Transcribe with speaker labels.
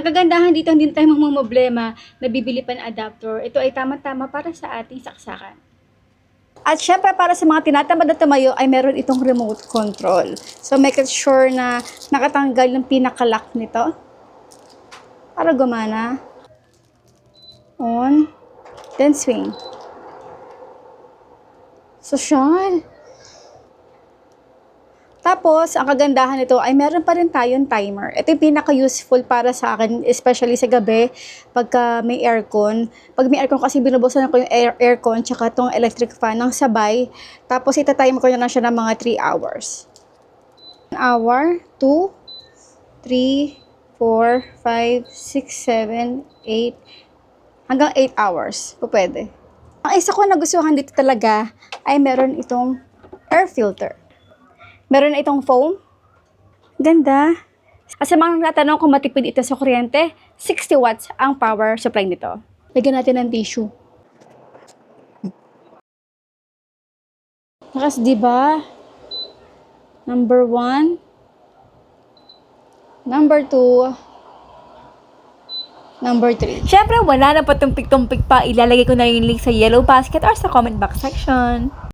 Speaker 1: Ang kagandahan dito, hindi na tayo mamumblema na bibili pa ng adapter. Ito ay tama-tama para sa ating saksakan. At syempre, para sa mga tinatamad na tumayo, ay meron itong remote control. So, make sure na nakatanggal yung pinaka-lock nito. Para gumana. On. Then swing. Social. Tapos, ang kagandahan nito ay meron pa rin tayong timer. Ito yung pinaka-useful para sa akin, especially sa gabi, pagka may aircon. Pag may aircon kasi binubuksan ko yung aircon tsaka itong electric fan ng sabay. Tapos, itatimer ko na lang siya ng mga 3 hours. 1 hour, 2, 3, 4, 5, 6, 7, 8, hanggang 8 hours. Pwede. Ang isa ko nagustuhan dito talaga ay meron itong air filter. Meron na itong foam. Ganda. Kasi mga natanong kung matipid ito sa kuryente, 60 watts ang power supply nito. Lagyan natin ng tissue. Lakas, diba? Number 1. Number 2. Number 3.
Speaker 2: Syempre, wala na patumpik-tumpik pa. Ilalagay ko na yung link sa yellow basket or sa comment box section.